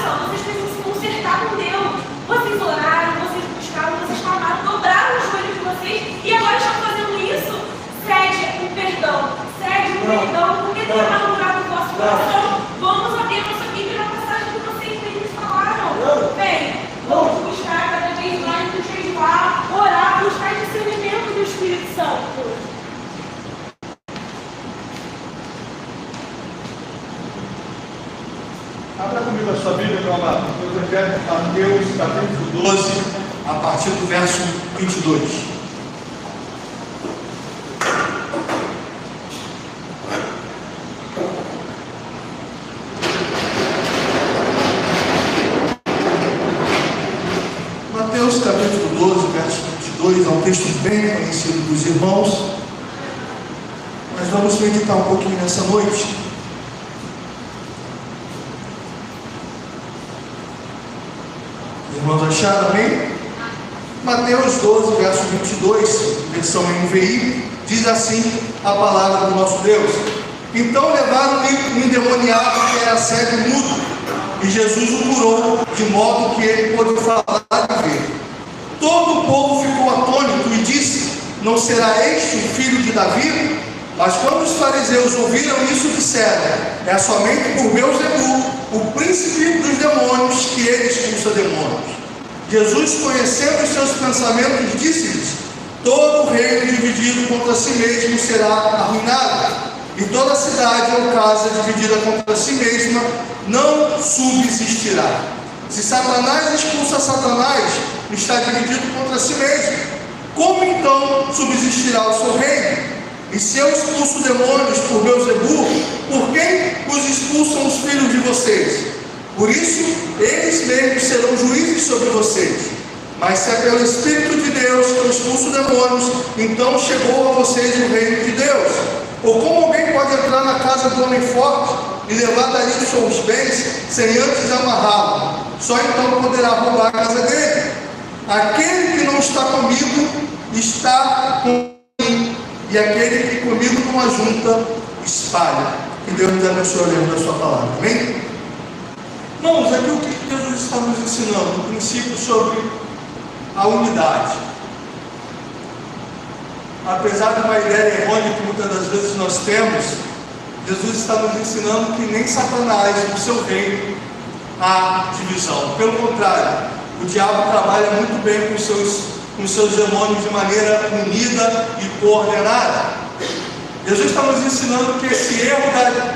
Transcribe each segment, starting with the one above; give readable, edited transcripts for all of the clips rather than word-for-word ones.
oração, vocês precisam se consertar com Deus. Vocês oraram, vocês buscaram, vocês clamaram, dobraram os joelhos de vocês e agora estão fazendo isso. Cede o perdão, porque tem amargurado o vosso coração. Vamos abrir a nossa Bíblia na passagem que vocês mesmos falaram. Bem, vamos buscar cada vez mais nos jejuar, orar, buscar discernimento do Espírito Santo. Abra comigo a sua Bíblia, meu amado, no Evangelho de Mateus, capítulo 12, a partir do verso 22. Mateus, capítulo 12, verso 22, é um texto bem conhecido dos irmãos, mas vamos meditar um pouquinho nessa noite. Irmãos, acharam, amém? Mateus 12, verso 22, versão NVI, diz assim a palavra do nosso Deus: então levaram-lhe um endemoniado que era cego e mudo, e Jesus o curou, de modo que ele pôde falar e ver. Todo o povo ficou atônito e disse: não será este o filho de Davi? Mas quando os fariseus ouviram isso, disseram: é somente por Beelzebul, o príncipe dos demônios, que ele expulsa demônios. Jesus, conhecendo os seus pensamentos, disse-lhes: todo reino dividido contra si mesmo será arruinado, e toda cidade ou casa dividida contra si mesma não subsistirá. Se Satanás expulsa Satanás, está dividido contra si mesmo. Como então subsistirá o seu reino? E se eu expulso demônios por Beelzebul, por quem os expulsam os filhos de vocês? Por isso, eles mesmos serão juízes sobre vocês. Mas se é pelo Espírito de Deus que eu expulso demônios, então chegou a vocês o reino de Deus. Ou como alguém pode entrar na casa do homem forte e levar dali os seus bens, sem antes amarrá-lo? Só então poderá roubar a casa dele. Aquele que não está comigo, está comigo. E aquele que comigo não ajunta, espalha. Que Deus nos abençoe lendo a sua palavra. Amém? Irmãos, aqui o que Jesus está nos ensinando? Um princípio sobre a unidade. Apesar de uma ideia errônea que muitas das vezes nós temos, Jesus está nos ensinando que nem Satanás, no seu reino, há divisão. Pelo contrário, o diabo trabalha muito bem com os seus demônios de maneira unida e coordenada. Jesus está nos ensinando que esse erro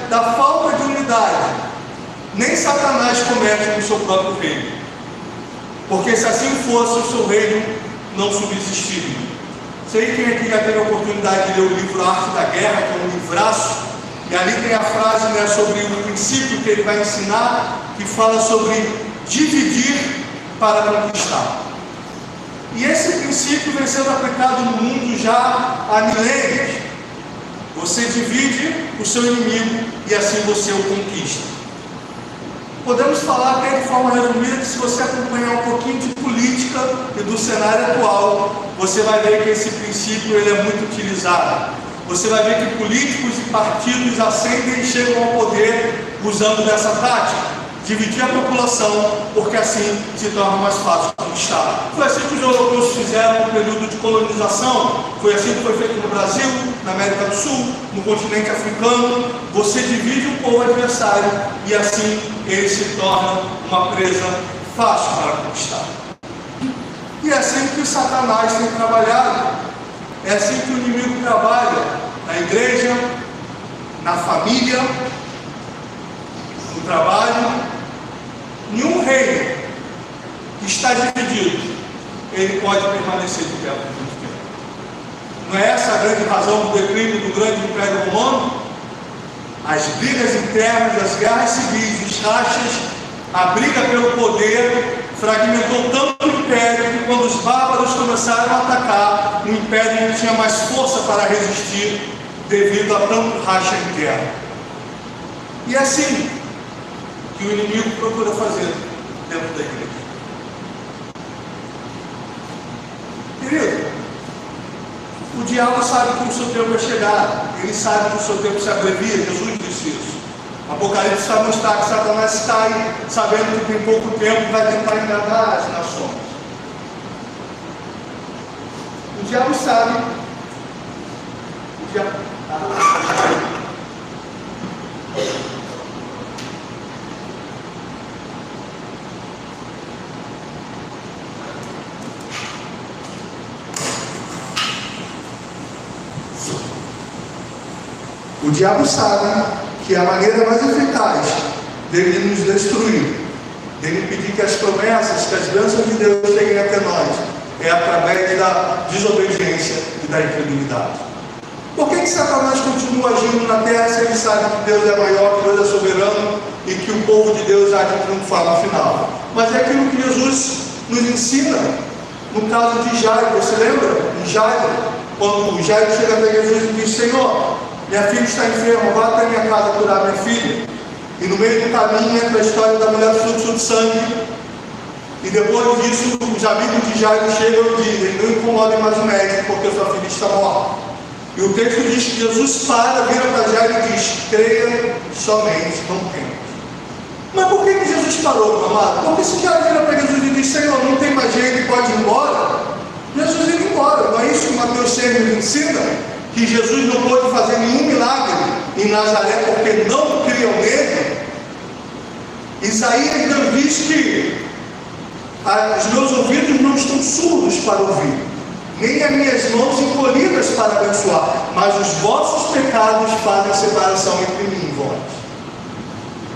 da falta de unidade nem Satanás comete no seu próprio reino, porque se assim fosse, o seu reino não subsistiria. Sei quem aqui já teve a oportunidade de ler o livro Arte da Guerra, que é um livraço, e ali tem a frase, né, sobre o princípio que ele vai ensinar, que fala sobre dividir para conquistar. E esse princípio vem sendo aplicado no mundo já há milênios. Você divide o seu inimigo e assim você o conquista. Podemos falar até de forma resumida que se você acompanhar um pouquinho de política e do cenário atual, você vai ver que esse princípio ele é muito utilizado. Você vai ver que políticos e partidos ascendem e chegam ao poder usando dessa tática. Dividir a população, porque assim se torna mais fácil conquistar. Foi assim que os europeus fizeram no período de colonização, foi assim que foi feito no Brasil, na América do Sul, no continente africano. Você divide um povo adversário e assim ele se torna uma presa fácil para conquistar. E é assim que Satanás tem trabalhado, é assim que o inimigo trabalha na igreja, na família, no trabalho. Nenhum reino que está dividido, ele pode permanecer de pé por muito tempo. Não é essa a grande razão do declínio do grande Império Romano? As brigas internas, as guerras civis, os rachas, a briga pelo poder fragmentou tanto o Império que quando os bárbaros começaram a atacar, o Império não tinha mais força para resistir devido a tanto racha interno. E assim que o inimigo procura fazer dentro da igreja. Querido, o diabo sabe que o seu tempo vai chegar, ele sabe que o seu tempo se abrevia, Jesus disse isso. Apocalipse vai mostrar que Satanás está aí, sabendo que tem pouco tempo e vai tentar enganar as nações. O diabo sabe. O diabo sabe que a maneira mais eficaz dele nos destruir, dele impedir que as promessas, que as bênçãos de Deus cheguem até nós, é através da desobediência e da incredulidade. Por que Satanás continua agindo na terra se ele sabe que Deus é maior, que Deus é soberano e que o povo de Deus há de triunfar no final? Mas é aquilo que Jesus nos ensina no caso de Jairo. Você lembra? Em Jairo, quando o Jairo chega até Jesus e diz: Senhor, minha filha está enferma, vá até minha casa curar minha filha. E no meio do caminho entra a história da mulher do fluxo de sangue. E depois disso, os amigos de Jairo chegam e dizem: não incomodem mais o médico, porque sua filha está morta. E o texto diz que Jesus vira para Jairo e diz: creia somente, não temas. Mas por que Jesus parou, meu amado? Porque se Jairo vira para Jesus e diz: Senhor, não tem mais jeito, pode ir embora, Jesus ia embora. Não é isso que Mateus 6 nos ensina? Que Jesus não pôde fazer nenhum milagre em Nazaré porque não criam nele? Isaías não diz que os meus ouvidos não estão surdos para ouvir, nem as minhas mãos encolhidas para abençoar, mas os vossos pecados fazem a separação entre mim e vós.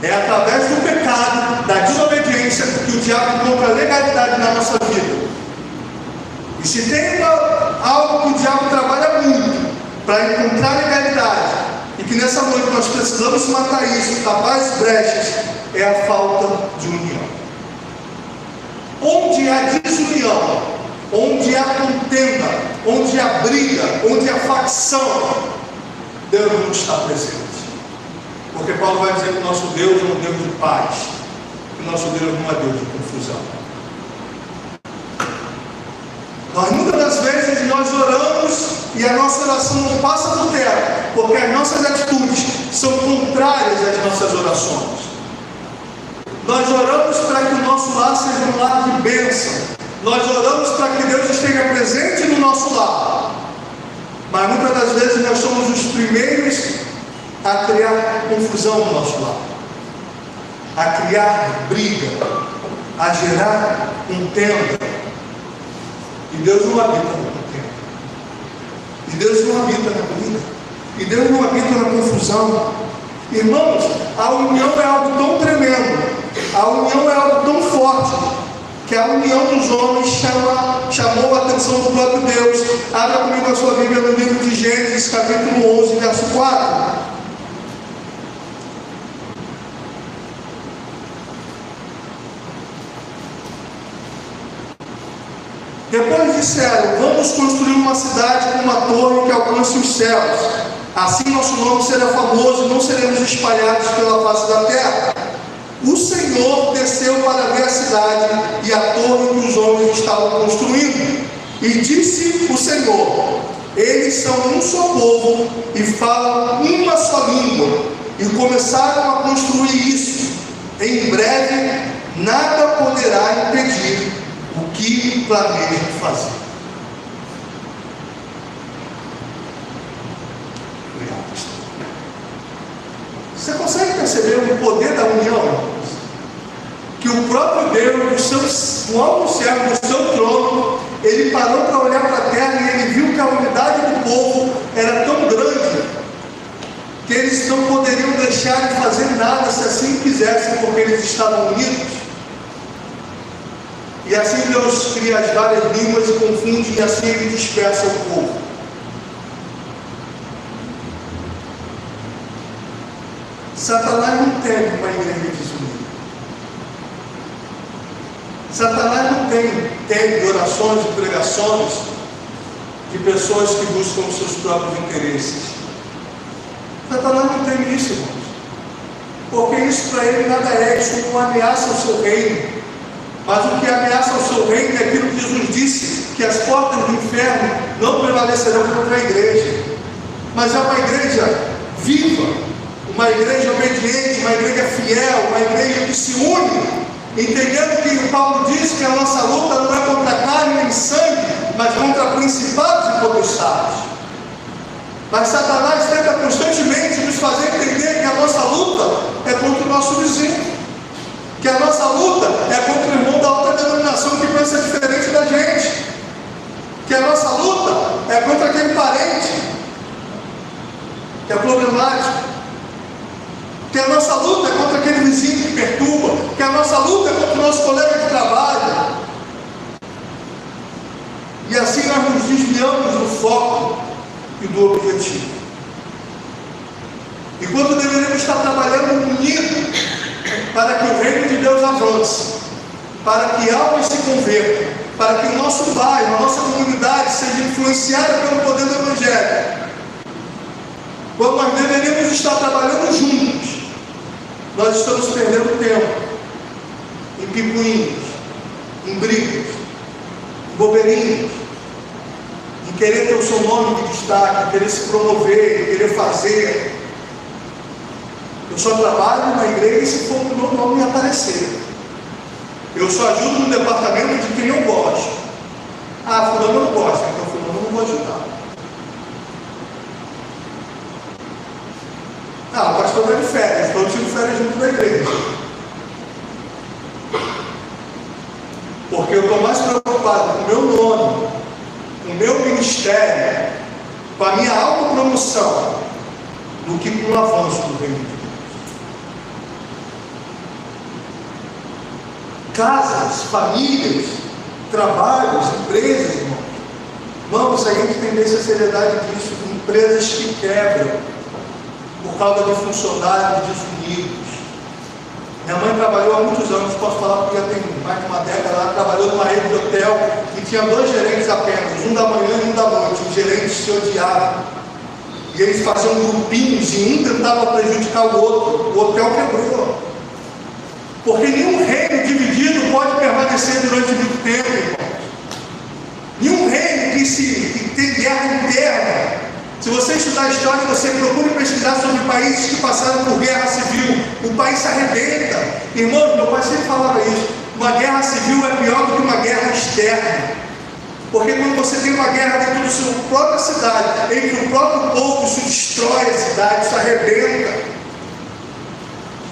É através do pecado, da desobediência, que o diabo encontra legalidade na nossa vida. E se tem algo que o diabo trabalha muito para encontrar legalidade, e que nessa noite nós precisamos matar isso, tapar as brechas, é a falta de união. Onde há desunião, onde há contenda, onde há briga, onde há facção, Deus não está presente. Porque Paulo vai dizer que o nosso Deus é um Deus de paz, que o nosso Deus não é Deus de confusão. Nós muitas das vezes nós oramos e a nossa oração não passa do teto, porque as nossas atitudes são contrárias às nossas orações. Nós oramos para que o nosso lar seja um lar de bênção. Nós oramos para que Deus esteja presente no nosso lar. Mas muitas das vezes nós somos os primeiros a criar confusão no nosso lar, a criar briga, a gerar contenda. E Deus não habita na contenda. E Deus não habita na briga. E Deus não habita na confusão. Irmãos, a união é algo tão tremendo, a união é algo tão forte, que a união dos homens chamou a atenção do próprio Deus. Abra comigo a sua Bíblia no livro de Gênesis, capítulo 11, verso 4. Depois disseram: vamos construir uma cidade com uma torre que alcance os céus. Assim nosso nome será famoso e não seremos espalhados pela face da terra. O Senhor desceu para ver a cidade e a torre que os homens estavam construindo. E disse o Senhor: eles são um só povo e falam uma só língua. E começaram a construir isso. Em breve nada poderá impedir o que planejam fazer. Você consegue perceber o poder da união? Que o próprio Deus, o alto servo do seu trono, ele parou para olhar para a terra e ele viu que a unidade do povo era tão grande que eles não poderiam deixar de fazer nada se assim quisessem, porque eles estavam unidos. E assim Deus cria as várias línguas e confunde, e assim ele dispersa o povo. Satanás não tem uma igreja desunida. Satanás não tem orações e pregações de pessoas que buscam os seus próprios interesses. Satanás não tem isso, irmãos. Porque isso para ele nada é, isso não ameaça o seu reino. Mas o que ameaça o seu reino é aquilo que Jesus disse, que as portas do inferno não prevalecerão contra a igreja. Mas é uma igreja viva, uma igreja obediente, uma igreja fiel, uma igreja que se une, entendendo que o Paulo diz que a nossa luta não é contra carne nem sangue, mas contra principados e potestades. Mas Satanás tenta constantemente nos fazer entender que a nossa luta é contra o nosso vizinho, que a nossa luta é contra o irmão da outra denominação que pensa diferente da gente, que a nossa luta é contra aquele parente que é problemático, que a nossa luta é contra aquele vizinho que perturba, que a nossa luta é contra o nosso colega de trabalho. E assim nós nos desviamos do foco e do objetivo. Enquanto deveríamos estar trabalhando unidos para que o reino de Deus avance, para que almas se convertam, para que o nosso bairro, a nossa comunidade seja influenciada pelo poder do Evangelho. Quando nós deveríamos estar trabalhando juntos, nós estamos perdendo tempo em picuinhos, em brigas, em bobeirinhas, em querer ter o seu nome de destaque, em querer se promover, em querer fazer. Eu só trabalho na igreja se for para o meu nome aparecer. Eu só ajudo no departamento de quem eu gosto. Ah, fulano eu não gosto, então fulano eu não vou ajudar. Ah, o pastor está de férias, então eu tiro férias junto da igreja. Porque eu estou mais preocupado com o meu nome, com o meu ministério, com a minha autopromoção, do que com o avanço do reino de Deus. Casas, famílias, trabalhos, empresas, irmãos. Vamos, a gente tem a seriedade disso, empresas que quebram por causa de funcionários desunidos. Minha mãe trabalhou há muitos anos, posso falar porque já tem mais de uma década, ela trabalhou numa rede de hotel que tinha 2 gerentes apenas, um da manhã e um da noite. Os gerentes se odiavam. E eles faziam grupinhos e um tentava prejudicar o outro. O hotel quebrou. Porque nenhum reino dividido pode permanecer durante muito tempo, irmãos. Nenhum reino que tem guerra interna. Se você estudar a história, você procura pesquisar sobre países que passaram por guerra civil, o país se arrebenta. Irmãos, meu pai sempre falava isso. Uma guerra civil é pior do que uma guerra externa. Porque quando você tem uma guerra dentro da sua própria cidade, entre o próprio povo, isso destrói a cidade, isso arrebenta.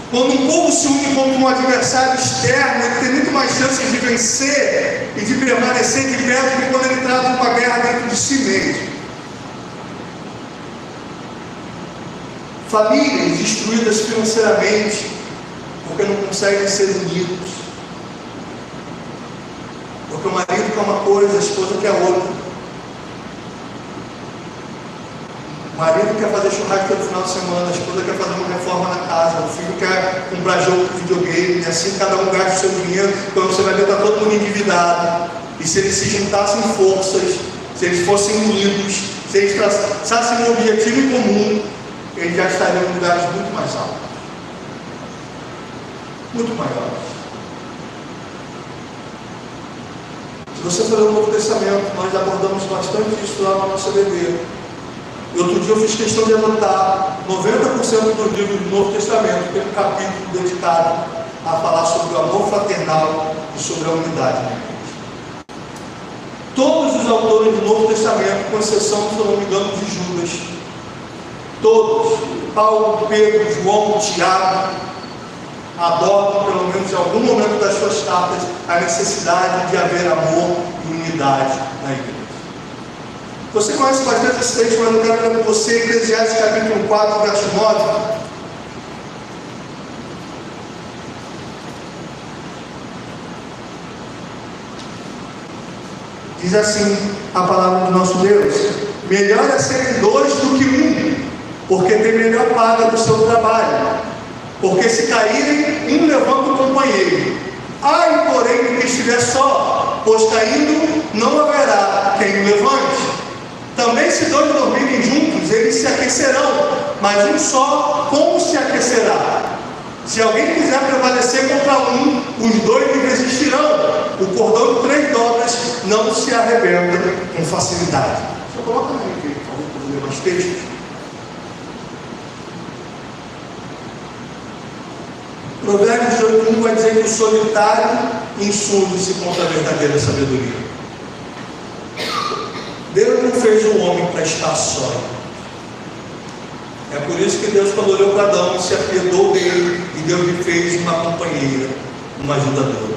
Quando um povo se une contra um adversário externo, ele tem muito mais chances de vencer e de permanecer de pé do que quando ele trata uma guerra dentro de si mesmo. Famílias destruídas financeiramente porque não conseguem ser unidos. Porque o marido quer uma coisa, a esposa quer outra. O marido quer fazer churrasco todo final de semana, a esposa quer fazer uma reforma na casa, o filho quer comprar jogo de videogame, e assim cada um gasta o seu dinheiro. Quando você vai ver, está todo mundo endividado. E se eles se juntassem forças, se eles fossem unidos, se eles traçassem um objetivo em comum, eles já estariam em lugares muito mais altos, muito maiores. Se você for ler o Novo Testamento, nós abordamos bastante isso lá na nossa BD. E outro dia eu fiz questão de anotar 90% dos livros do Novo Testamento tem um capítulo dedicado a falar sobre o amor fraternal e sobre a unidade. Todos os autores do Novo Testamento, com exceção, se eu não me engano, de Judas, todos, Paulo, Pedro, João, Tiago, abordam, pelo menos em algum momento das suas cartas, a necessidade de haver amor e unidade na igreja. Você conhece bastante esse texto, mas eu quero ler com você, Eclesiastes capítulo 4, verso 9. Diz assim a palavra do nosso Deus: melhor é serem 2 do que 1, porque tem melhor paga do seu trabalho. Porque se caírem, um levanta o companheiro. Ai, porém, do que estiver só, pois caindo não haverá quem o levante. Também se 2 dormirem juntos, eles se aquecerão, mas um só, como se aquecerá? Se alguém quiser prevalecer contra um, os 2 lhe resistirão. O cordão de 3 dobras não se arrebenta com facilidade. Só coloca aí, por favor, para ler mais textos. Provérbios 8:1 vai dizer que o solitário insurge-se contra a verdadeira sabedoria. Deus não fez o homem para estar só. É por isso que Deus, quando olhou para Adão, se apiedou dele e Deus lhe fez uma companheira, uma ajudadora.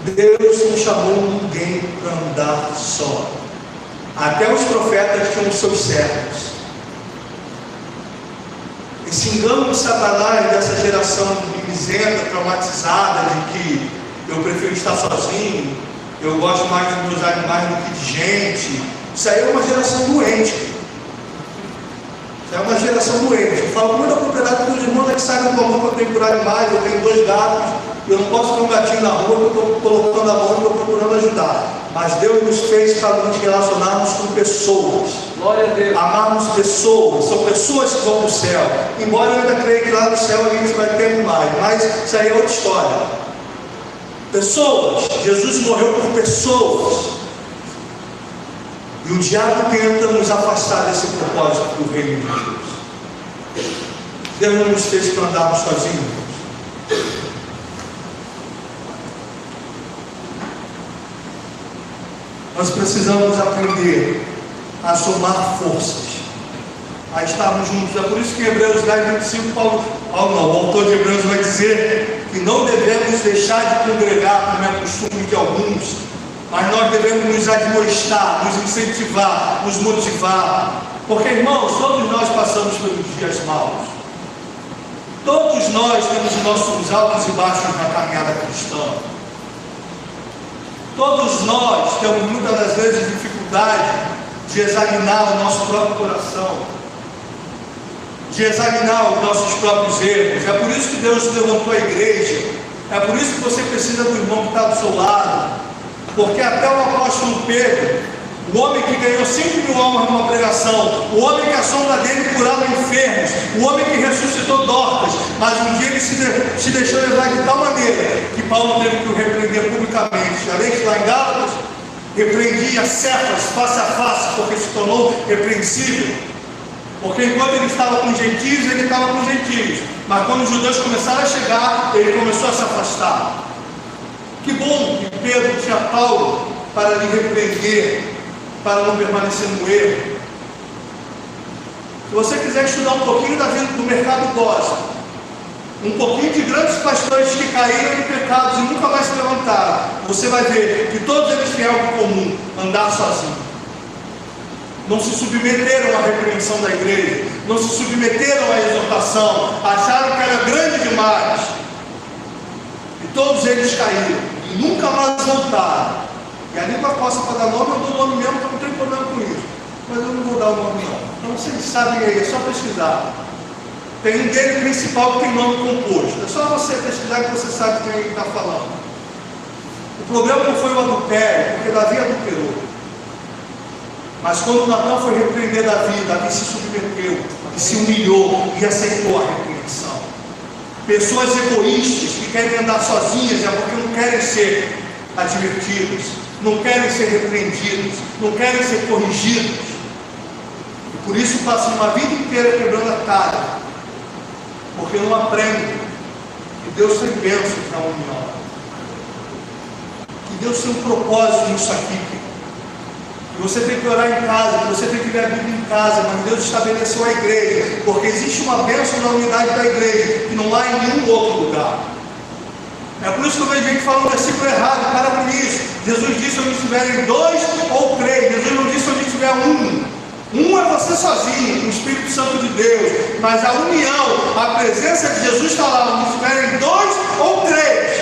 Deus não chamou ninguém para andar só. Até os profetas tinham seus servos. Esse engano de Satanás, dessa geração mimizenta, traumatizada, de que eu prefiro estar sozinho, eu gosto mais dos meus animais do que de gente, isso aí é uma geração doente. Isso é uma geração doente. Eu falo com muita propriedade para os irmãos que sabem do amor que eu tenho por animais. Eu tenho 2 gatos, eu não posso ter um gatinho na rua que eu estou colocando a mão e estou procurando ajudar. Mas Deus nos fez para nos relacionarmos com pessoas. Glória a Deus. Amarmos pessoas, são pessoas que vão para o céu. Embora eu ainda creia que lá no céu a gente vai ter mais, mas isso aí é outra história. Pessoas, Jesus morreu por pessoas. E o diabo tenta nos afastar desse propósito do reino de Deus. Deus não nos fez para andarmos sozinhos. Nós precisamos aprender a somar forças, a estarmos juntos. É por isso que em Hebreus 10:25, Paulo não, o autor de Hebreus vai dizer que não devemos deixar de congregar, como é costume de alguns, mas nós devemos nos admoestar, nos incentivar, nos motivar. Porque, irmãos, todos nós passamos pelos dias maus. Todos nós temos os nossos altos e baixos na caminhada cristã. Todos nós temos muitas das vezes dificuldade de examinar o nosso próprio coração, de examinar os nossos próprios erros. É por isso que Deus levantou a igreja. É por isso que você precisa do irmão que está do seu lado. Porque até o apóstolo Pedro, o homem que ganhou 5.000 almas numa pregação, o homem que a sombra dele curava enfermos, o homem que ressuscitou Dorcas, mas um dia ele se deixou levar de tal maneira que Paulo teve que o repreender publicamente. Além de lá em Gálatas, repreendia Cefas face a face, porque se tornou repreensível. Porque enquanto ele estava com os gentios, ele estava com os gentios, mas quando os judeus começaram a chegar, ele começou a se afastar. Que bom que Pedro tinha Paulo para lhe repreender, para não permanecer no erro. Se você quiser estudar um pouquinho da vida do mercado gospel, um pouquinho de grandes pastores que caíram em pecados e nunca mais se levantaram, você vai ver que todos eles têm algo comum: andar sozinho. Não se submeteram à repreensão da igreja, não se submeteram à exortação, acharam que era grande demais. E todos eles caíram e nunca mais voltaram. E a língua coça para dar nome, eu dou nome mesmo, porque eu não tenho problema com isso. Mas eu não vou dar o nome não. Então vocês sabem aí, é só pesquisar. Tem um dele principal que tem nome composto. É só você pesquisar que você sabe quem ele está falando. O problema não foi o adultério, porque Davi adulterou. Mas quando Natan foi repreender Davi, Davi se submeteu, e se humilhou e aceitou a repreensão. Pessoas egoístas que querem andar sozinhas é porque não querem ser advertidos, não querem ser repreendidos, não querem ser corrigidos. E por isso passam uma vida inteira quebrando a cara, porque não aprendem que Deus tem bênçãos na união, que Deus tem um propósito nisso aqui, que você tem que orar em casa, que você tem que ler a Bíblia em casa, mas Deus estabeleceu a igreja, porque existe uma bênção na unidade da igreja que não há em nenhum outro lugar. É por isso que eu vejo gente falando um versículo errado. Para com isso. Jesus disse: onde estiverem 2 ou 3. Jesus não disse onde estiver 1. 1 é você sozinho, o Espírito Santo de Deus. Mas a união, a presença de Jesus está lá, onde estiverem 2 ou 3.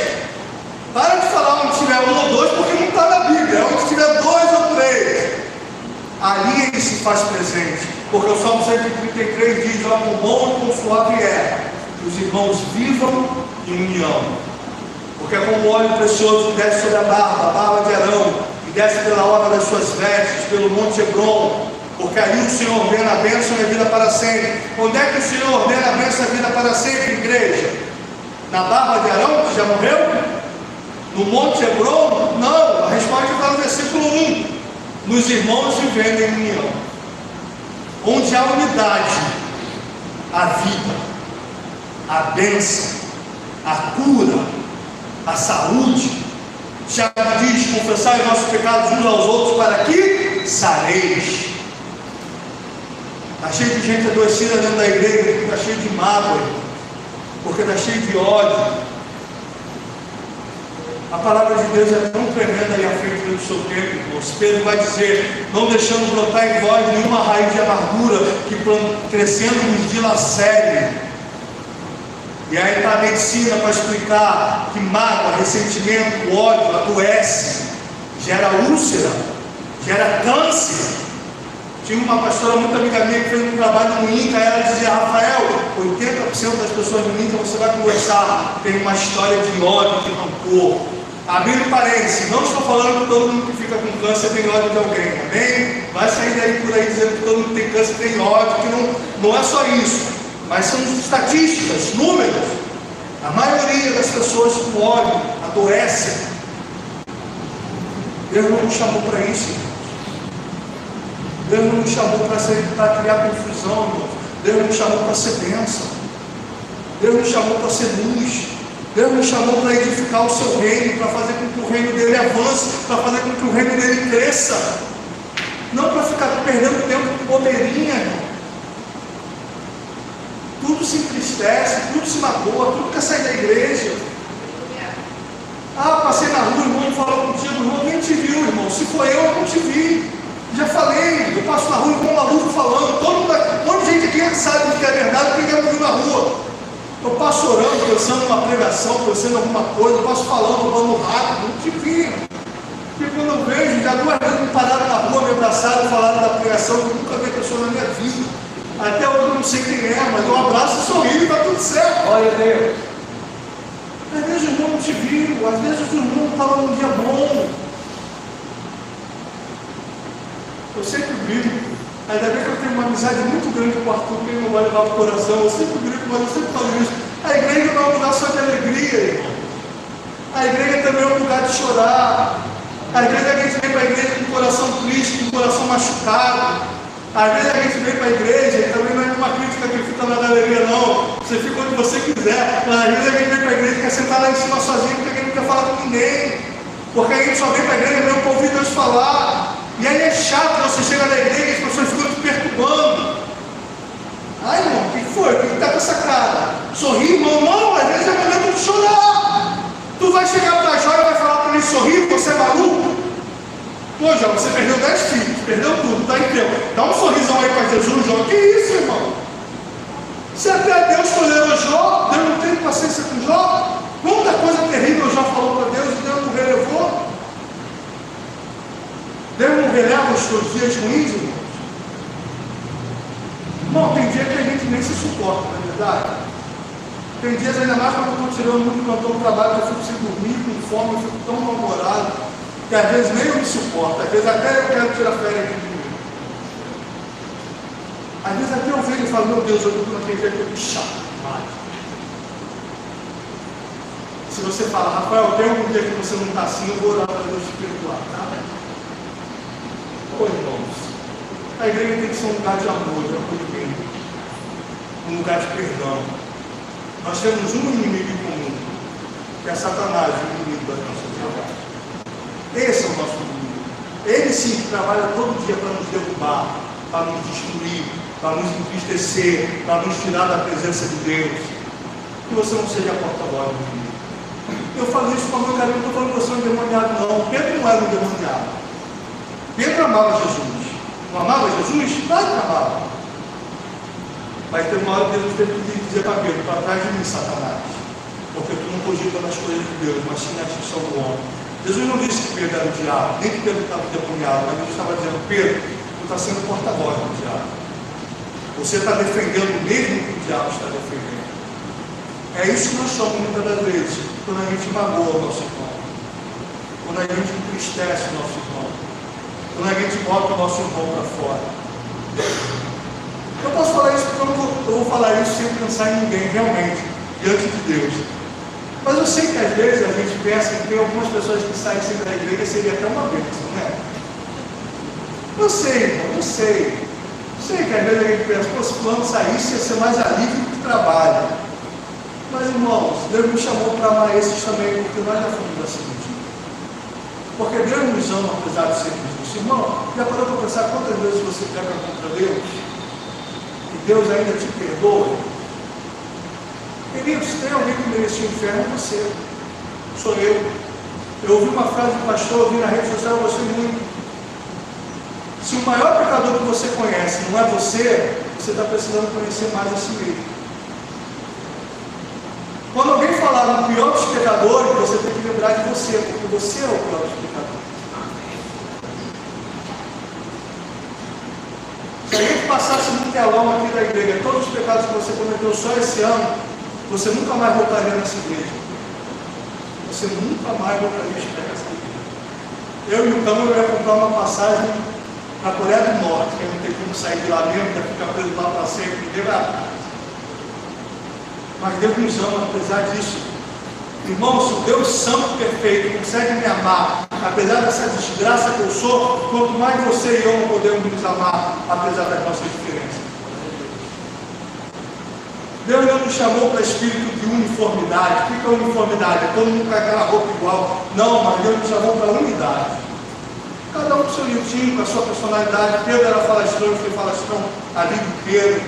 Para de falar onde estiver 1 ou 2, porque não está na Bíblia. É onde estiver 2 ou 3. Ali ele se faz presente. Porque o Salmo 133 diz: ó, quão bom e quão suave é que os irmãos vivam em união. Porque é como o óleo precioso que desce sobre a barba de Arão, e desce pela obra das suas vestes, pelo monte Hebron, porque aí o Senhor ordena a bênção e a vida para sempre. Onde é que o Senhor ordena a bênção e a vida para sempre, igreja? Na barba de Arão, que já morreu? No monte Hebron? Não, a resposta está no versículo 1. Nos irmãos vivendo em união. Onde há unidade, há vida. a bênção, a cura, a saúde. Tiago diz: confessai os nossos pecados uns aos outros para que sareis. Está cheio de gente adoecida dentro da igreja, porque está cheio de mágoa, porque está cheio de ódio. A palavra de Deus é tão tremenda aí à frente do seu tempo, irmãos. Pedro vai dizer: não deixando brotar em vós nenhuma raiz de amargura que crescendo nos dilacere. E aí está a medicina para explicar que mágoa, ressentimento, ódio adoece, gera úlcera, gera câncer. Tinha uma pastora muito amiga minha que fez um trabalho no INCA, ela dizia: Rafael, 80% das pessoas no INCA você vai conversar, tem uma história de ódio, de rancor. Abrindo parênteses, não estou falando que todo mundo que fica com câncer tem ódio de alguém, amém? Vai sair daí por aí dizendo que todo mundo que tem câncer tem ódio, que não é só isso, mas são estatísticas, números. A maioria das pessoas com ódio adoecem. Deus não nos chamou para isso. Deus não nos chamou para criar confusão, irmão. Deus nos chamou para ser bênção. Deus nos chamou para ser luz. Deus nos chamou para edificar o seu reino, para fazer com que o reino dele avance, para fazer com que o reino dele cresça. Não para ficar perdendo tempo com bobeirinha, irmão. Tudo se entristece, tudo se magoa, tudo quer sair da igreja. Ah, passei na rua, irmão, falou contigo, irmão, nem te viu, irmão. Se for eu não te vi. Já falei, eu passo na rua com um maluco falando, um monte de gente aqui sabe que é verdade, porque eu me viu na rua. Eu passo orando, pensando numa pregação, pensando em alguma coisa, eu passo falando rápido, não te vi. Porque quando eu vejo, já 2 vezes me pararam na rua, me abraçaram, falaram da pregação, eu nunca vi a pessoa na minha vida. Até hoje eu não sei quem é, mas eu abraço e sorrio e está tudo certo. Olha Deus. Às vezes o irmão não te viu, às vezes o irmão não estava num dia bom. Eu sempre brigo. Ainda bem que eu tenho uma amizade muito grande com o Arthur, que ele não vai levar para o coração. Eu sempre brigo, mas eu sempre falo isso. A igreja não é um lugar só de alegria, irmão. A igreja também é um lugar de chorar. A igreja a gente vem para a igreja com o coração triste, com o coração machucado. Às vezes a gente vem para a igreja e também não é uma crítica que fica na galeria, não. Você fica onde você quiser. Mas às vezes a gente vem para a igreja e quer sentar lá em cima sozinho porque a gente não quer falar com ninguém. Porque a gente só vem para a igreja mesmo para ouvir Deus falar. E aí é chato, você chega na igreja e as pessoas ficam te perturbando. Ai, irmão, o que foi? Por que está com essa cara? Sorri, irmão? Não, às vezes é momento de chorar. Tu vai chegar para a Jóia e vai falar para mim: sorrir, você é maluco? Pô, Jó, você perdeu 10 filhos, perdeu tudo, está em tempo. Dá um sorrisão aí para Jesus, Jó. Que isso, irmão? Se até Deus tolerou Jó, Deus não teve paciência com Jó? Quanta coisa terrível Jó falou para Deus e Deus não relevou? Deus não releva os seus dias ruins, irmãos? Irmão, tem dia que a gente nem se suporta, não é verdade? Tem dias, ainda mais quando eu estou tirando muito do trabalho, eu fico sem dormir, com fome, eu fico tão mal-humorado, que às vezes nem eu me suporto, às vezes até eu quero tirar férias de mim. Às vezes até eu vejo e falo: meu Deus, eu estou naquele dia que eu estou chato demais. Se você fala: Rafael, tem algum dia que você não está assim, eu vou orar para Deus te perdoar, tá? Ô irmãos, a igreja tem que ser um lugar de amor, de acolhimento, um lugar de perdão. Nós temos um inimigo em comum, que é Satanás, o inimigo da nossa vida. Esse é o nosso inimigo. Ele sim que trabalha todo dia para nos derrubar, para nos destruir, para nos entristecer, para nos tirar da presença de Deus. Que você não seja a porta-voz do inimigo. Eu falo isso com o meu carinho, não estou falando que você é um endemoniado, não. Pedro não era um endemoniado. Pedro amava Jesus. Não amava Jesus? Claro que amava. Mas teve uma hora que Deus teve que dizer para Pedro: para trás de mim, Satanás. Porque tu não cogita nas coisas de Deus, mas sim na atenção do homem. Jesus não disse que Pedro era o diabo, nem que Pedro estava endemoniado, mas ele estava dizendo: Pedro, tu está sendo porta-voz do diabo. Você está defendendo o mesmo que o diabo está defendendo. É isso que nós somos muitas das vezes, quando a gente magoa o nosso irmão, quando a gente entristece o nosso irmão, quando a gente bota o nosso irmão para fora. Eu posso falar isso porque eu vou falar isso sem pensar em ninguém, realmente, diante de Deus. Mas eu sei que às vezes a gente pensa que tem algumas pessoas que saem sempre da igreja, seria até uma bênção, né? Eu sei, irmão, eu sei. Eu sei que às vezes a gente pensa: pô, se fulano saísse, ia ser mais alívio do que trabalho. Mas, irmãos, Deus nos chamou para amar esses também, porque nós já fomos assim mesmo. Porque Deus nos ama, apesar de sermos isso. Irmão, já parou para pensar quantas vezes você peca contra Deus? E Deus ainda te perdoa? Queridos, se tem alguém que merecia o inferno, é você. Sou eu. Eu ouvi uma frase do pastor, ouvi na rede social, eu gostei muito. Se o maior pecador que você conhece não é você, você está precisando conhecer mais a si mesmo. Quando alguém falar no pior dos pecadores, você tem que lembrar de você, porque você é o pior dos pecadores. Se a gente passasse no telão aqui da igreja todos os pecados que você cometeu só esse ano, você nunca mais voltaria nessa igreja. Você nunca mais voltaria a chegar nessa igreja. Eu e o Cão, eu ia comprar uma passagem para a Coreia do Norte, que eu não tenho como sair de lá mesmo, para ficar preso lá para sempre, mas Deus nos ama apesar disso. Irmão, se o Deus santo perfeito consegue me amar, apesar dessa desgraça que eu sou, quanto mais você e eu não podemos nos amar, apesar das nossas diferenças. Deus não nos chamou para espírito de uniformidade. O que é uniformidade? É todo mundo com aquela roupa igual. Não, mas Deus nos chamou para unidade. Cada um com seu jeitinho, com a sua personalidade. Pedro era falastrão, eu fui falastrão a vida inteira.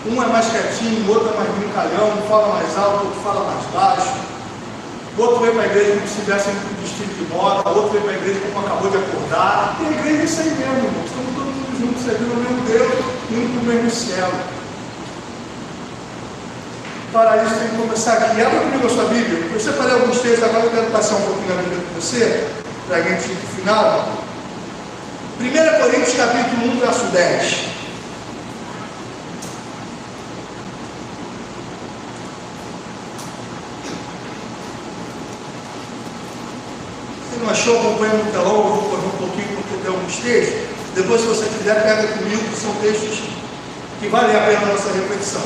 Um é mais quietinho, o outro é mais brincalhão, um fala mais alto, outro fala mais baixo. O outro veio para a igreja como se estivesse vestido de moda, o outro veio para a igreja como acabou de acordar. E a igreja é isso aí mesmo, irmão. Estamos todo mundo juntos, servindo o mesmo Deus, indo para o mesmo céu. Para isso tem que começar aqui. Abra comigo a sua Bíblia. Eu separei alguns textos, agora eu quero passar um pouquinho na Bíblia com você, para a gente ir para o final. 1 Coríntios capítulo 1, verso 10. Não achou, acompanha no telão, eu vou correr um pouquinho porque tem alguns textos. Depois, se você quiser, pega comigo, que são textos que valem a pena a nossa reflexão.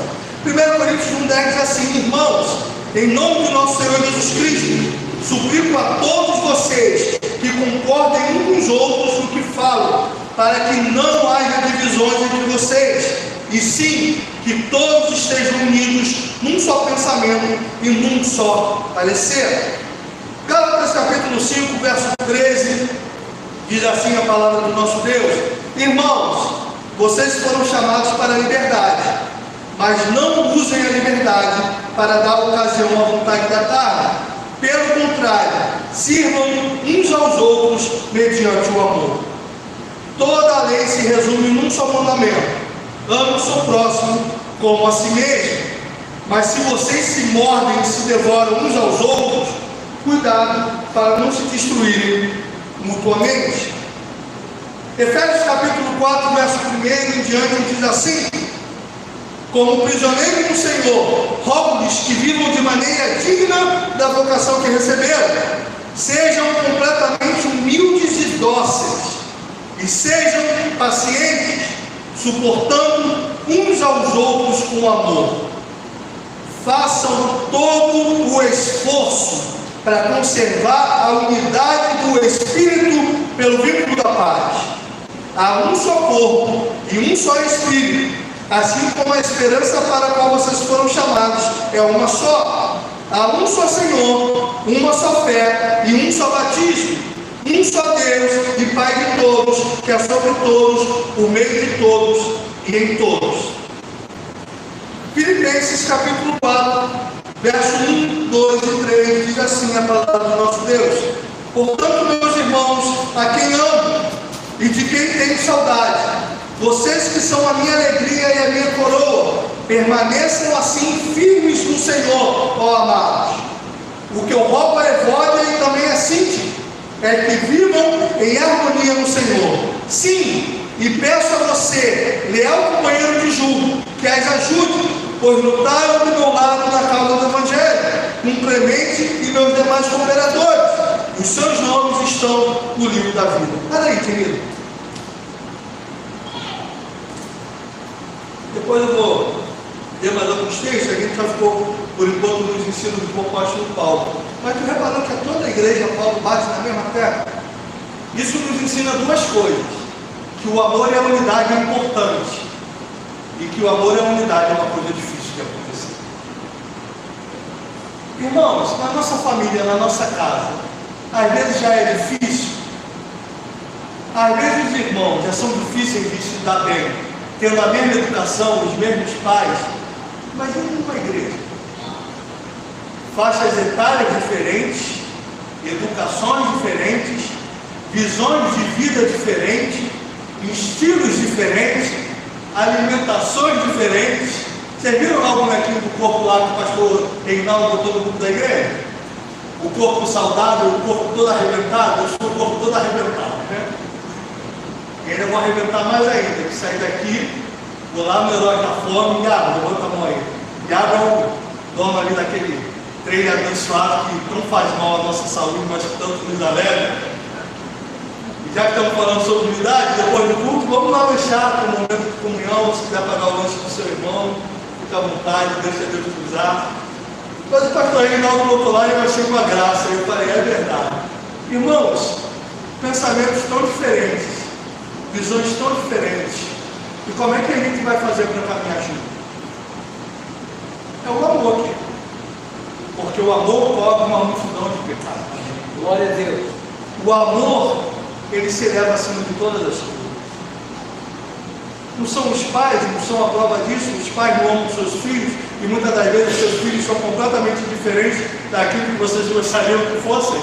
1 Coríntios 1,10 diz assim: irmãos, em nome do nosso Senhor Jesus Cristo, suplico a todos vocês que concordem uns com os outros no que falam, para que não haja divisões entre vocês, e sim que todos estejam unidos num só pensamento e num só parecer. Gálatas capítulo 5, verso 13, diz assim a palavra do nosso Deus: irmãos, vocês foram chamados para a liberdade, mas não usem a liberdade para dar ocasião à vontade da carne. Pelo contrário, sirvam uns aos outros mediante o amor. Toda a lei se resume num só mandamento: ame o seu próximo como a si mesmo. Mas se vocês se mordem e se devoram uns aos outros, cuidado para não se destruírem mutuamente. Efésios capítulo 4, verso 1 em diante diz assim: como prisioneiros do Senhor, rogo-lhes que vivam de maneira digna da vocação que receberam, sejam completamente humildes e dóceis, e sejam pacientes, suportando uns aos outros com amor. Façam todo o esforço para conservar a unidade do Espírito pelo vínculo da paz. Há um só corpo e um só Espírito, assim como a esperança para a qual vocês foram chamados é uma só. Há um só Senhor, uma só fé e um só batismo, um só Deus e Pai de todos, que é sobre todos, por meio de todos e em todos. Filipenses capítulo 4, verso 1, 2 e 3, diz assim a palavra do nosso Deus: portanto, meus irmãos, a quem amo e de quem tenho saudade, vocês que são a minha alegria e a minha coroa, permaneçam assim firmes no Senhor, ó amados. O que eu rogo a Evódia e também a Sinti é que vivam em harmonia no Senhor. Sim, e peço a você, leal companheiro de julgo, que as ajude, pois lutaram do meu lado na causa do Evangelho, com Clemente e meus demais cooperadores. Os seus nomes estão no livro da vida. Olha aí, querido. Depois eu vou ler mais alguns textos. A gente já ficou, por enquanto, nos ensinos do apóstolo Paulo. Mas tu reparou que a toda a igreja Paulo bate na mesma tecla? Isso nos ensina duas coisas: que o amor e a unidade é importante, e que o amor e a unidade é uma coisa difícil de acontecer. Irmãos, na nossa família, na nossa casa, às vezes já é difícil. Às vezes os irmãos já são difíceis de se dar bem, tendo a mesma educação, os mesmos pais. Imagina uma igreja. Faixas etárias diferentes, educações diferentes, visões de vida diferentes, estilos diferentes, alimentações diferentes. Vocês viram lá o bonequinho do corpo lá que o pastor Reinaldo botou no grupo da igreja? O corpo saudável, o corpo todo arrebentado. Eu sou o corpo todo arrebentado, né? E ainda vou arrebentar mais ainda, que sair daqui, vou lá no Herói da Fome, Iago, levanta a mão aí. Iago é o dono ali daquele treino abençoado que não faz mal à nossa saúde, mas que tanto nos alegra. E já que estamos falando sobre unidade, depois do culto, vamos lá lanchar para o momento de comunhão. Se quiser pagar o lanche do seu irmão, fica à vontade, deixa Deus te usar. Mas o pastor Reinaldo voltou lá e eu achei uma graça. Eu falei, é verdade. Irmãos, pensamentos tão diferentes, visões tão diferentes. E como é que a gente vai fazer para caminhar junto? É o amor aqui. Porque o amor cobre uma multidão de pecados. Glória a Deus. O amor, ele se eleva acima de todas as coisas. Não são os pais, não são a prova disso. Os pais não amam seus filhos, e muitas das vezes os seus filhos são completamente diferentes daquilo que vocês gostariam que fossem.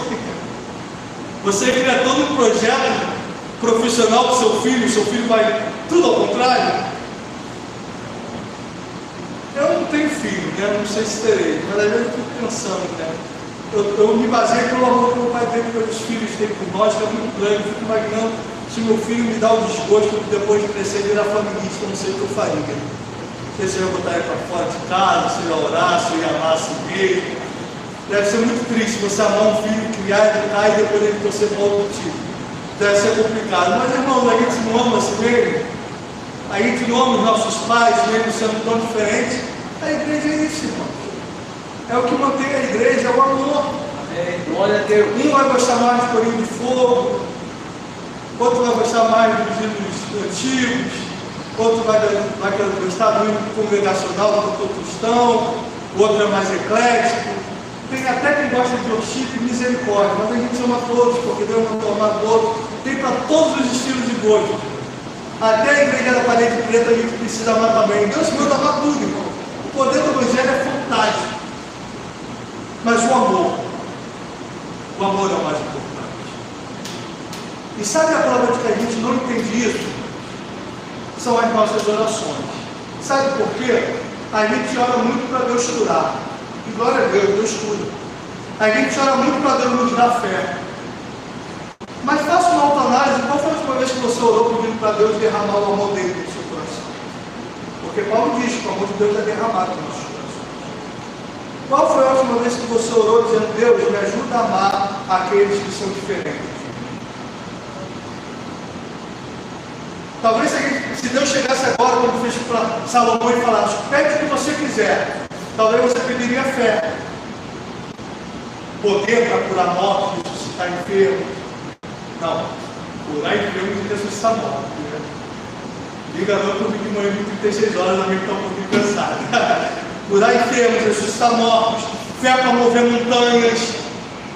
Você cria todo um projeto profissional para o seu filho vai tudo ao contrário. Eu não tenho filho, né? Não sei se terei, mas às vezes eu fico pensando, né? Eu me baseio pelo amor que meu pai tem pelos filhos, tem por nós, que é muito grande. Eu fico imaginando se meu filho me dá o desgosto de depois de crescer virar flamenguista, eu não sei o que eu faria. Não sei se eu ia botar ele para fora de casa, se eu ia orar, se eu ia amar assim mesmo. Deve ser muito triste você amar um filho, criar, educar e depois ele torcer para outro tipo. Deve ser complicado. Mas, irmãos, a gente não ama assim mesmo. A gente não ama os nossos pais, mesmo sendo tão diferentes. A igreja é isso, irmão. É o que mantém a igreja, é o amor. Amém. Glória a Deus. Um vai gostar mais de Corinho de Fogo, outro vai gostar mais dos hinos antigos, outro vai gostar do hino congregacional do cantor cristão, o outro é mais eclético. Tem até quem gosta de worship e misericórdia, mas a gente ama todos, porque Deus mandou amar todos. Tem para todos os estilos de gosto. Até a igreja da parede preta a gente precisa amar também. Deus manda amar tudo, irmão. O poder do evangelho é fantástico. Mas o amor é o mais importante. E sabe a prova de que a gente não entende isso? São as nossas orações. Sabe por quê? A gente ora muito para Deus curar. E glória a Deus, Deus cura. A gente ora muito para Deus nos dar fé. Mas faça uma autoanálise. Qual foi a última vez que você orou pedindo para Deus derramar o amor dele no seu coração? Porque Paulo diz que o amor de Deus é derramado no nosso coração. Qual foi a última vez que você orou dizendo, Deus, me ajuda a amar aqueles que são diferentes? Talvez se Deus chegasse agora, como fez para Salomão, e falasse, pede o que você quiser, talvez você pediria fé. Poder para curar mortos, ressuscitar enfermos. Não, curar enfermos e ressuscitar mortos. Né? Liga não que eu vi de manhã de 36 horas, a minha está um pouquinho cansada. Curar enfermos, ressuscitar mortos, fé para mover montanhas.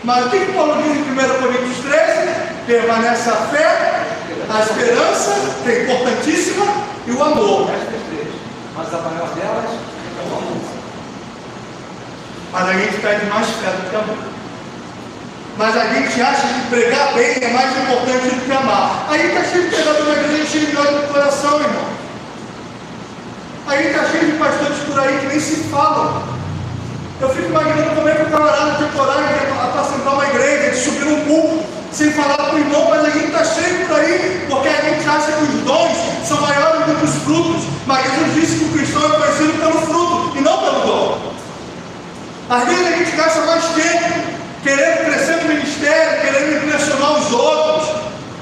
Mas o que Paulo diz em 1 Coríntios 13? Permanece a fé, a esperança, que é importantíssima, e o amor. Mas a maior delas é o amor. Mas a gente pede mais fé do que amor. Mas a gente acha que pregar bem é mais importante do que amar. A gente está cheio de pregador na igreja, cheio de ódio no coração, irmão. A gente está cheio de pastores por aí que nem se falam. Eu fico imaginando como é que o camarada tem coragem de apacentar uma igreja, de subir um púlpito, sem falar com o irmão, mas a gente está cheio por aí, porque a gente acha que os dons são maiores do que os frutos. Mas Jesus disse que o cristão é conhecido pelo fruto e não pelo dom. Às vezes a gente gasta mais tempo querendo crescer no ministério, querendo impressionar os outros.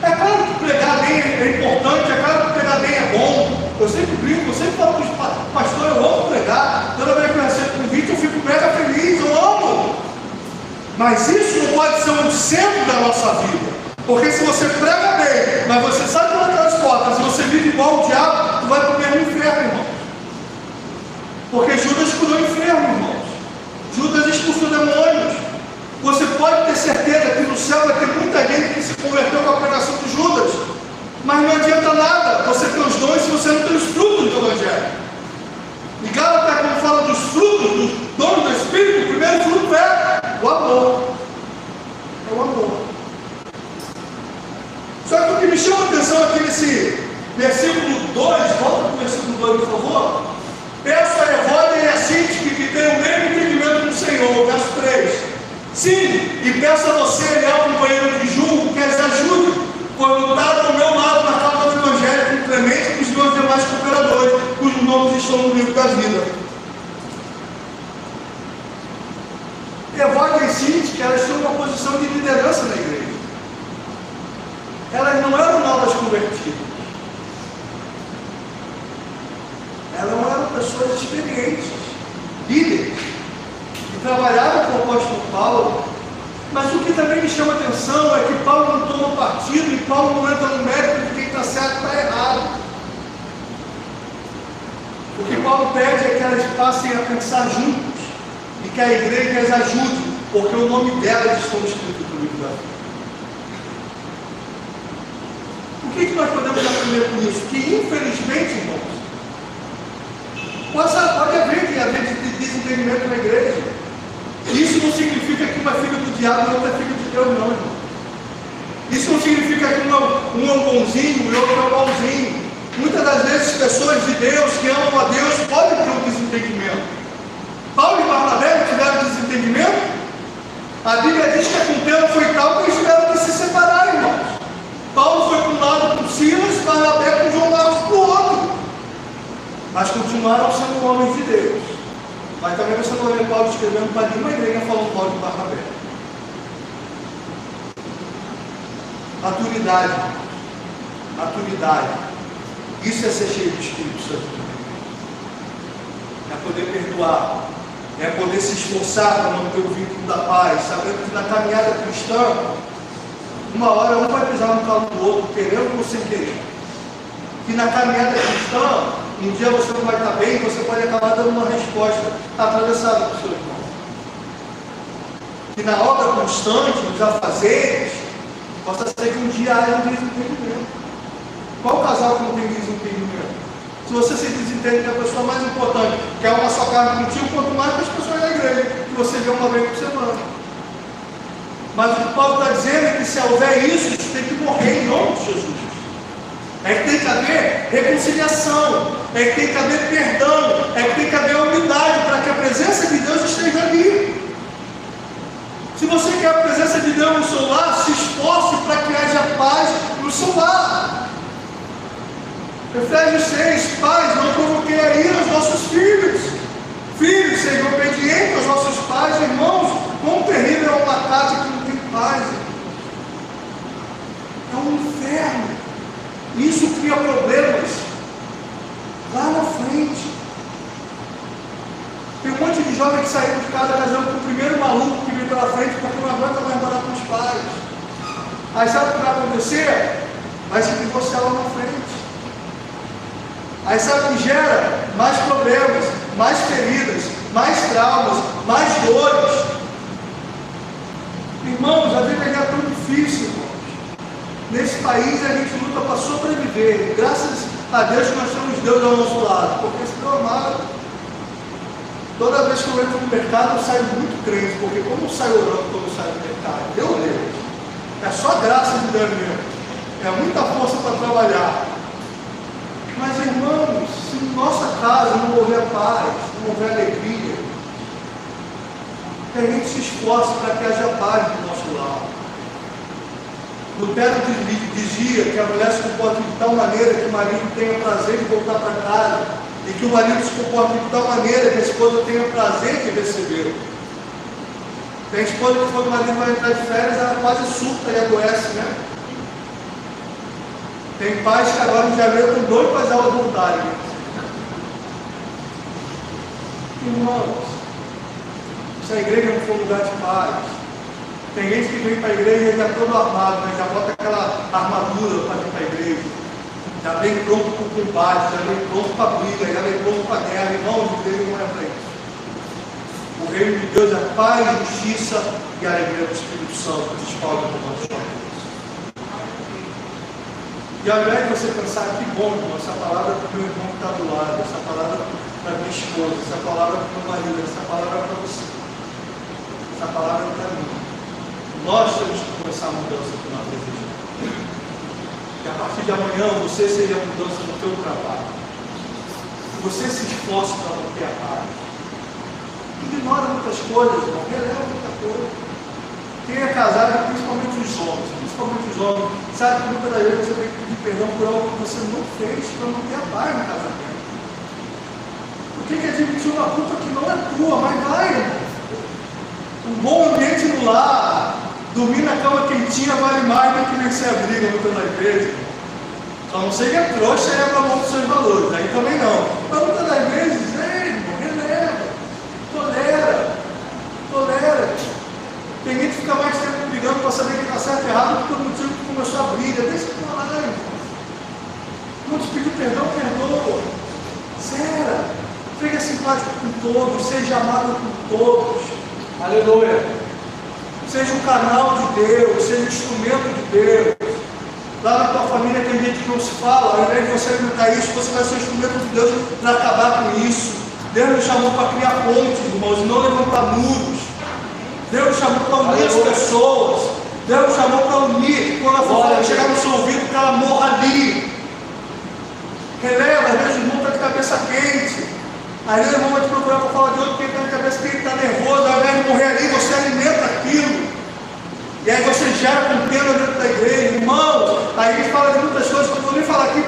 É claro que pregar bem é importante, é claro que pregar bem é bom. Eu sempre brinco, eu sempre falo para os pastores, eu amo pregar. Toda vez que eu recebo convite, eu fico mega feliz, eu amo. Mas isso não pode ser um centro da nossa vida. Porque se você prega bem, mas você sabe por aquelas portas, se você vive igual o diabo, tu vai para o mesmo inferno, irmão. Porque Judas curou o inferno, irmãos. Judas expulsou demônios. Você pode ter certeza que no céu vai ter muita gente que se converteu com a pregação de Judas. Mas não adianta nada você ter os dons se você não tem os frutos do Evangelho. E Gálatas, quando fala dos frutos, dos dons do Espírito, o primeiro fruto é o amor. É o amor. Só que o que me chama a atenção aqui nesse versículo 2, volta para o versículo 2, por favor. Peço a Evódia e a Sintique que tenham o mesmo entendimento do Senhor, verso 3. Sim, e peço a você, leal companheiro de julgo, que as ajude, por lutar ao meu lado na causa do Evangelho, com Clemente e com os meus demais cooperadores, cujos nomes estão no livro da vida. Evódia e Sintique, elas têm uma posição de liderança na igreja. Elas não eram novas convertidas. Elas eram pessoas experientes, líderes, que trabalhavam com o apóstolo Paulo. Mas o que também me chama a atenção é que Paulo não toma partido e Paulo não entra no mérito de quem está certo e está errado. O que Paulo pede é que elas passem a pensar juntos e que a igreja as ajude, porque o nome delas está escrito no livro da vida. O que nós podemos aprender com isso? Que infelizmente, irmãos, pode haver desentendimento na igreja. Isso não significa que uma é filha do diabo e outra é filha de Deus, não, irmão. Isso não significa que um é um bonzinho e outro é um malzinho. Muitas das vezes pessoas de Deus que amam a Deus podem ter um desentendimento. Paulo e Barnabé não tiveram desentendimento? A Bíblia diz que a contenda foi tal que eles tiveram que se separar, irmãos. Paulo foi para um lado com Silas, Barnabé com João Marcos para o outro. Mas continuaram sendo homens de Deus. Mas também você não vê Paulo escrevendo para nenhuma igreja falando Paulo de Barnabé. Maturidade. Maturidade. Isso é ser cheio do Espírito Santo. É poder perdoar. É poder se esforçar para manter o vínculo da paz. Sabendo que na caminhada cristã, uma hora um vai pisar no calo do outro, querendo ou sem querer. Que na caminhada cristã, um dia você não vai estar bem, você pode acabar dando uma resposta atravessada para o seu irmão. Que na obra constante, nos afazeres, possa ser que um dia haja um desentendimento. Qual casal que não tem desentendimento? Se você se desentende da pessoa mais importante, que é uma só carne contigo, quanto mais com as pessoas da igreja, que você vê uma vez por semana. Mas o que Paulo está dizendo é que se houver isso tem que morrer em nome de Jesus. É que tem que haver reconciliação, é que tem que haver perdão, é que tem que haver unidade para que a presença de Deus esteja ali. Se você quer a presença de Deus no seu lar, se esforce para que haja paz no seu lar. Efésios 6, pais, não provoquei a ira aos vossos filhos. Filhos, sejam obedientes aos vossos pais, irmãos. Quão terrível é uma casa que não tem paz. É um inferno. Isso cria problemas lá na frente. Tem um monte de jovem que saiu de casa casando com o primeiro maluco que veio pela frente porque não aguenta mais morar com os pais. Aí sabe o que vai acontecer? Vai se divorciar lá na frente. Aí sabe o que gera? Mais problemas, mais feridas, mais traumas, mais dores. Irmãos, a vida é tão difícil, irmãos. Nesse país a gente luta para sobreviver. Graças a Deus que nós temos Deus ao nosso lado. Porque se não amado, toda vez que eu entro no mercado eu saio muito crente. Porque como eu saio orando quando eu saio do mercado? Meu Deus! É só graça de Deus mesmo. É muita força para trabalhar. Mas irmãos, se em nossa casa não houver paz, não houver alegria, que a gente se esforce para que haja paz no nosso lar. Lutero dizia que a mulher se comporta de tal maneira que o marido tenha prazer de voltar para casa, e que o marido se comporta de tal maneira que a esposa tenha prazer de recebê-lo. Tem esposa que quando o marido vai entrar de férias, ela quase surta e adoece, né? Tem pais que agora em janeiro estão doidos para as aulas voltarem. Irmãos, se a igreja não for lugar de paz, tem gente que vem para a igreja e já todo armado, né? Já bota aquela armadura para vir para a igreja. Já vem pronto para o combate, já vem pronto para a briga, já vem pronto para a guerra. Irmãos, a igreja não é para isso. O O reino de Deus é paz, justiça e alegria do Espírito Santo, que desfalta com nossos famílias. E ao invés de você pensar, que bom, irmão, essa palavra para o meu irmão que está do lado, essa palavra para minha esposa, essa palavra para o meu marido, essa palavra para você, essa palavra é para mim. Nós temos que começar a mudança que nós desejamos. Que a partir de amanhã você seja a mudança no teu trabalho. Que você se esforce para manter a paz. Ignora muitas coisas, irmão, releva muita coisa. Quem é casado, principalmente os homens, sabe que muitas das vezes você tem que pedir perdão por algo que você não fez para manter a paz no casamento. Por que admitir uma culpa que não é tua, mas vai, irmão? Um bom ambiente no lar, dormir na cama quentinha vale mais do que vencer a briga muitas das vezes. Só não seja trouxa e abra mão dos seus valores, aí também não. Mas muitas das vezes, irmão, releva, tolera. Tem gente que fica mais tempo brigando para saber que está certo e errado do que o motivo que começou a briga. Deixa eu falar, irmão. Não te pediu perdão, perdoa. Seja simpático com todos, seja amado por todos. Aleluia. Seja um canal de Deus, seja um instrumento de Deus. Lá na tua família tem gente que não se fala, ao invés de você alimentar isso, você vai ser um instrumento de Deus para acabar com isso. Deus nos chamou para criar pontes, irmãos, e não levantar muros. Deus nos chamou para unir as pessoas. Deus nos chamou para unir. Quando a fofoca chegar no seu ouvido, que ela morra ali. Releva, às vezes o irmão está de cabeça quente. Aí o irmão vai te procurar para falar de outro, porque está na cabeça que ele está nervoso. Ao invés de morrer ali, você alimenta aquilo. E aí você gera contenda dentro da igreja, irmão. Aí a gente fala de muitas coisas, que eu não vou nem falar aqui,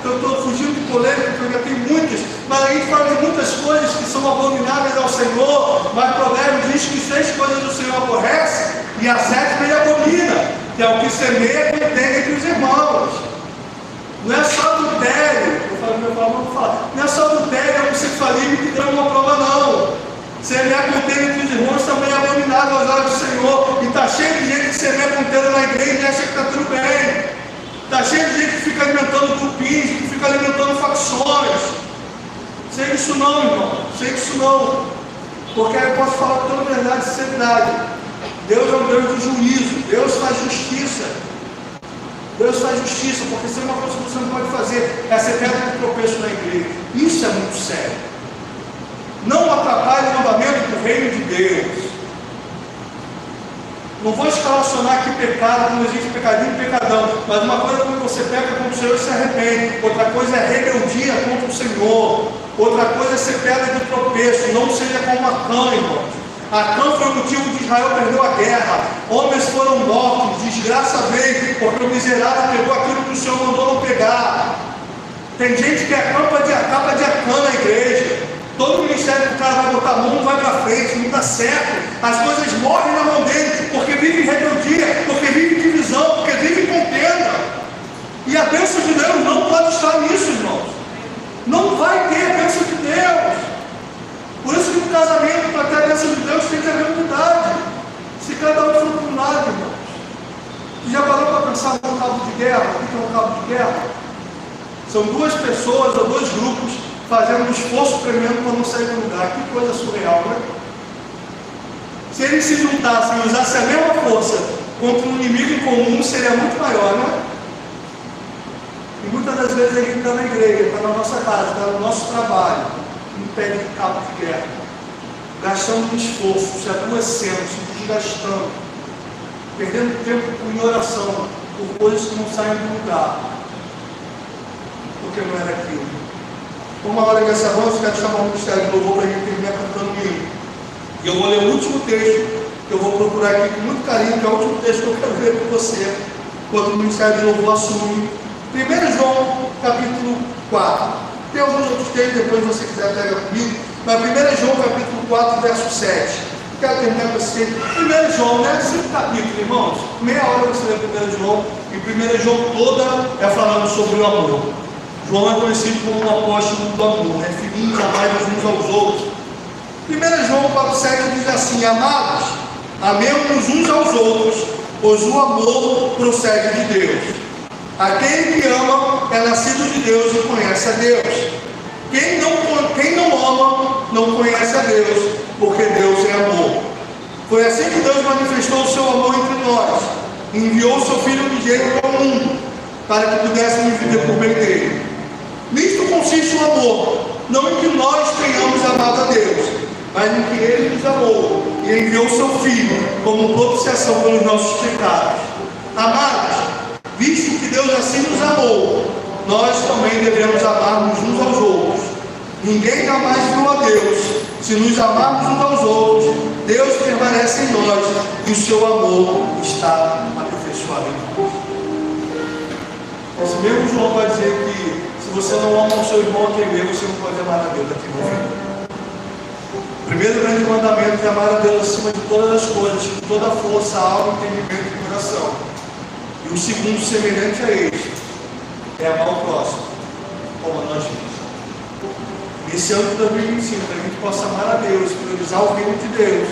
eu estou fugindo de polêmica, porque eu já tenho muitas. Mas a gente fala de muitas coisas que são abomináveis ao Senhor. Mas Provérbios diz que 6 coisas o Senhor aborrece, e a 7ª ele abomina, que é o que semeia contenda entre os irmãos. Não é só adultério, não é só adultério, é homossexualismo que dá uma prova, não. Semear contenda entre os irmãos também é abominável aos olhos do Senhor. E está cheio de gente que semeia contenda na igreja e acha que está tudo bem. Está cheio de gente que fica alimentando grupinhos, que fica alimentando facções. Sei disso não, irmão. Sei disso não. Porque aí eu posso falar com toda a verdade e sinceridade. Deus é um Deus de juízo. Deus faz justiça. Deus faz justiça, porque se é uma coisa que você não pode fazer, é ser pedra de tropeço na igreja. Isso é muito sério. Não atrapalhe o andamento do reino de Deus. Não vou escalacionar aqui pecado, não existe pecadinho e pecadão. Mas uma coisa é quando você peca contra o Senhor e se arrepende. Outra coisa é rebeldia contra o Senhor. Outra coisa é ser pedra de tropeço. Não seja como Acã, irmão. Acã foi o motivo de Israel perder a guerra. Homens foram mortos, desgraça veio, porque o miserável pegou aquilo que o Senhor mandou não pegar. Tem gente que é capa de Acã na igreja. Todo ministério que o cara vai botar a mão não vai para frente, não dá certo. As coisas morrem na mão dele, porque vive em rebeldia, porque vive em divisão, porque vive em contenda. E a bênção de Deus não pode estar nisso, irmãos. Não vai ter a bênção de Deus. Por isso que no casamento, para ter a bênção de Deus, tem que haver unidade. Se cada um for para um lado, irmãos. Você já parou para pensar num cabo de guerra? O que é um cabo de guerra? São 2 pessoas ou 2 grupos fazendo um esforço tremendo para não sair do lugar. Que coisa surreal, né? Se eles se juntassem e usassem a mesma força contra um inimigo em comum, seria muito maior, né? E muitas das vezes a gente está na igreja, está na nossa casa, está no nosso trabalho, em pé de cabo de guerra, gastando um esforço, se adoecendo, se desgastando, perdendo tempo em oração, por coisas que não saem do lugar, porque não era aquilo. Vamos agora nessa voz, quero chamar o ministério de louvor para a gente terminar cantando um hino. E eu vou ler o último texto, que eu vou procurar aqui com muito carinho, que é o último texto que eu quero ler com você, quando o ministério de louvor assume. 1 João, capítulo 4. Tem alguns outros textos, depois se você quiser pega comigo. Mas 1 João, capítulo 4, verso 7. Quero terminar com esse texto. 1 João, né? 5 capítulos, irmãos. Meia hora você lê 1 João. E 1 João toda é falando sobre o amor. João é conhecido como um apóstolo do amor, né? Filhinhos, amai-vos uns aos outros. 1 João 4,7 diz assim: amados, amemos uns aos outros, pois o amor procede de Deus. Aquele que ama é nascido de Deus e conhece a Deus. Quem não ama não conhece a Deus, porque Deus é amor. Foi assim que Deus manifestou o seu amor entre nós, e enviou o seu Filho unigênito ao mundo, para que pudéssemos viver por meio dele. Nisto consiste o amor, não em que nós tenhamos amado a Deus, mas em que ele nos amou e enviou o seu Filho como propiciação pelos nossos pecados. Amados, visto que Deus assim nos amou, nós também devemos amar-nos uns aos outros. Ninguém jamais viu a Deus. Se nos amarmos uns aos outros, Deus permanece em nós e o seu amor está aperfeiçoado em nós. Esse mesmo João vai dizer que se você não ama o seu irmão a quem vê, você não pode amar a Deus a quem não vê. O primeiro grande mandamento é amar a Deus acima de todas as coisas, com toda a força, alma, entendimento e coração. E o segundo, semelhante a este, é amar o próximo, como a nós mesmos. Nesse ano de 2025, que a gente possa amar a Deus, priorizar o reino de Deus,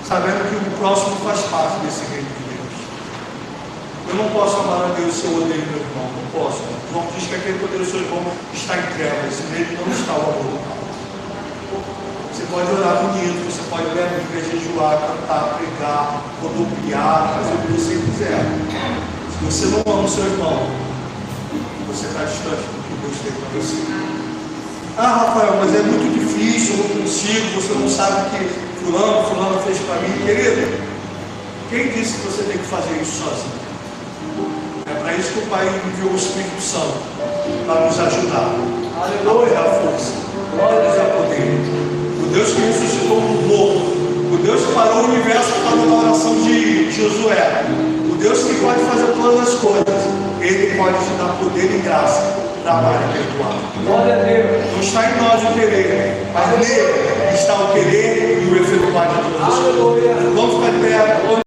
sabendo que o próximo faz parte desse reino de Deus. Eu não posso amar a Deus se eu odeio meu irmão, não posso. João diz que aquele poderoso irmão está em trevas, e nele não está o amor. Você pode orar bonito, você pode ler a Bíblia, jejuar, cantar, pregar, rodopiar, fazer o que você quiser. Se você não ama o seu irmão, você está distante do que Deus tem para você. Ah, Rafael, mas é muito difícil, eu não consigo, você não sabe o que fulano fez para mim. Querido, quem disse que você tem que fazer isso sozinho? É para isso que o Pai enviou o Espírito Santo, para nos ajudar. Aleluia, a força, glória e poder. O Deus que ressuscitou o morto, o Deus que parou o universo para a oração de Josué, o Deus que pode fazer todas as coisas, Ele pode te dar poder e graça para amar e perdoar. Glória a Deus. Não está em nós o querer, mas nele está o querer e o efetuar de todas as coisas. Vamos ficar de pé.